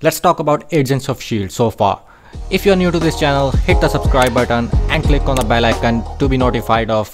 Let's talk about Agents of S.H.I.E.L.D. so far. If you're new to this channel, hit the subscribe button and click on the bell icon to be notified of.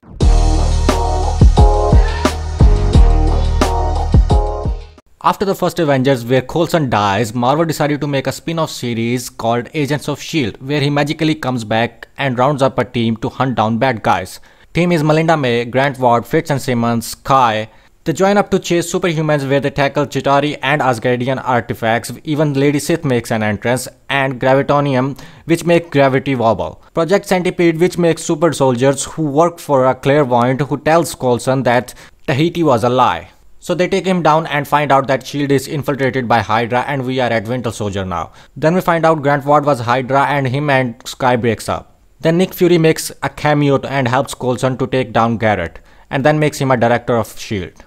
After the first Avengers where Coulson dies, Marvel decided to make a spin-off series called Agents of S.H.I.E.L.D. where he magically comes back and rounds up a team to hunt down bad guys. Team is Melinda May, Grant Ward, Fitz and Simmons, Kai. They join up to chase superhumans where they tackle Chitauri and Asgardian artifacts. Even Lady Sith makes an entrance, and Gravitonium, which makes gravity wobble. Project Centipede, which makes super soldiers who work for a clairvoyant who tells Coulson that Tahiti was a lie. So they take him down and find out that S.H.I.E.L.D. is infiltrated by Hydra and we are at Winter Soldier now. Then we find out Grant Ward was Hydra and him and Sky breaks up. Then Nick Fury makes a cameo and helps Coulson to take down Garrett, and then makes him a director of S.H.I.E.L.D.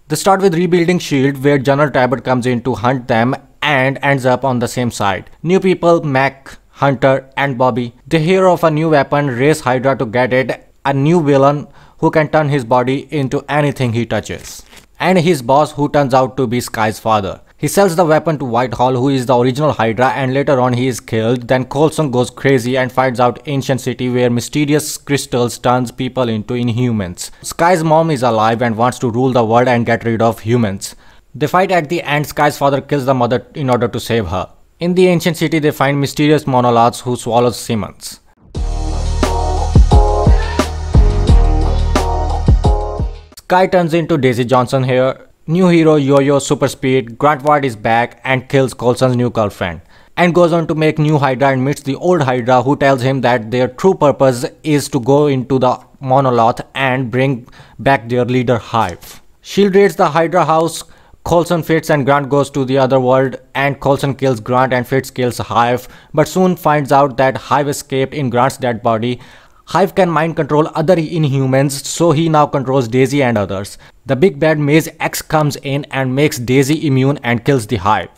They start with rebuilding S.H.I.E.L.D. where General Talbot comes in to hunt them and ends up on the same side. New people, Mac, Hunter and Bobby. They hear of a new weapon, race Hydra to get it, a new villain who can turn his body into anything he touches. And his boss who turns out to be Sky's father. He sells the weapon to Whitehall who is the original Hydra and later on he is killed. Then Coulson goes crazy and finds out Ancient City where mysterious crystals turns people into Inhumans. Sky's mom is alive and wants to rule the world and get rid of humans. They fight at the end. Sky's father kills the mother in order to save her. In the Ancient City they find mysterious monoliths who swallows Simmons. Sky turns into Daisy Johnson here. New hero Yo-Yo Super Speed, Grant Ward is back and kills Coulson's new girlfriend. And goes on to make new Hydra and meets the old Hydra who tells him that their true purpose is to go into the monolith and bring back their leader Hive. S.H.I.E.L.D. raids the Hydra house. Coulson, Fitz and Grant goes to the other world and Coulson kills Grant and Fitz kills Hive, but soon finds out that Hive escaped in Grant's dead body. Hive can mind control other Inhumans, so he now controls Daisy and others. The big bad Maze X comes in and makes Daisy immune and kills the Hive.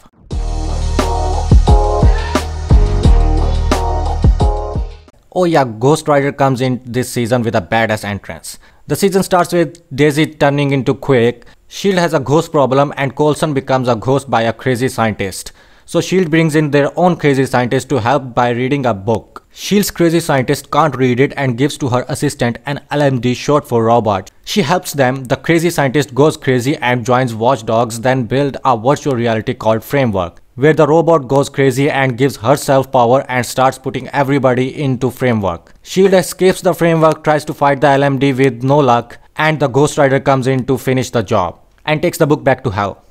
Oh yeah, Ghost Rider comes in this season with a badass entrance. The season starts with Daisy turning into Quake. S.H.I.E.L.D. has a ghost problem and Coulson becomes a ghost by a crazy scientist. So S.H.I.E.L.D. brings in their own crazy scientist to help by reading a book. S.H.I.E.L.D.'s crazy scientist can't read it and gives to her assistant an LMD short for robot. She helps them, the crazy scientist goes crazy and joins Watch Dogs, then build a virtual reality called Framework, where the robot goes crazy and gives herself power and starts putting everybody into Framework. S.H.I.E.L.D. escapes the Framework, tries to fight the LMD with no luck, and the Ghost Rider comes in to finish the job and takes the book back to hell.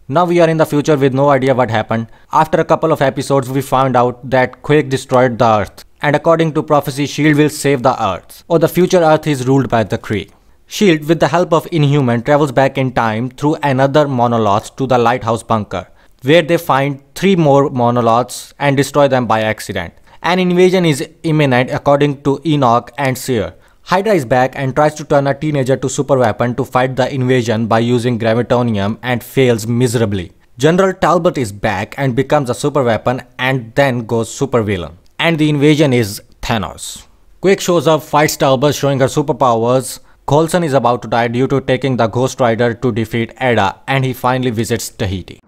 Now we are in the future with no idea what happened. After a couple of episodes we found out that Quake destroyed the Earth, and according to prophecy S.H.I.E.L.D. will save the Earth, or the future Earth is ruled by the Kree. S.H.I.E.L.D. with the help of Inhuman travels back in time through another monolith to the lighthouse bunker, where they find 3 more monoliths and destroy them by accident. An invasion is imminent according to Enoch and Seer. Hydra is back and tries to turn a teenager to super weapon to fight the invasion by using Gravitonium and fails miserably. General Talbot is back and becomes a super weapon and then goes super villain. And the invasion is Thanos. Quake shows up, fights Talbot showing her superpowers. Coulson is about to die due to taking the Ghost Rider to defeat Ada, and he finally visits Tahiti.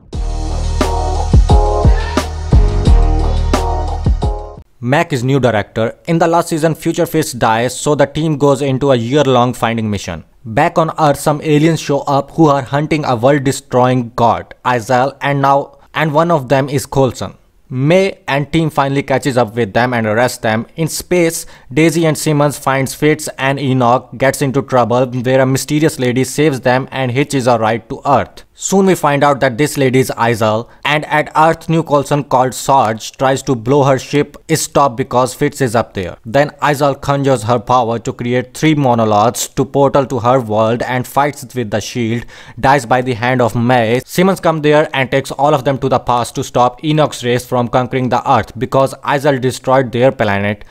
Mac is new director. In the last season, Future Fist dies, so the team goes into a year-long finding mission. Back on Earth, some aliens show up who are hunting a world-destroying god, Izal, and one of them is Coulson. May and team finally catches up with them and arrests them. In space, Daisy and Simmons finds Fitz and Enoch gets into trouble where a mysterious lady saves them and hitches a ride to Earth. Soon we find out that this lady is Izal, and at Earth new Coulson called Sarge tries to blow her ship is stopped because Fitz is up there. Then Izal conjures her power to create 3 monoliths to portal to her world and fights with the S.H.I.E.L.D., dies by the hand of May. Simmons comes there and takes all of them to the past to stop Enoch's race from conquering the Earth because Izal destroyed their planet,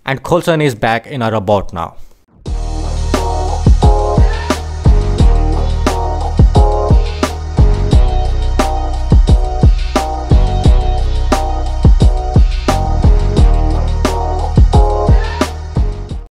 and Coulson is back in a robot now.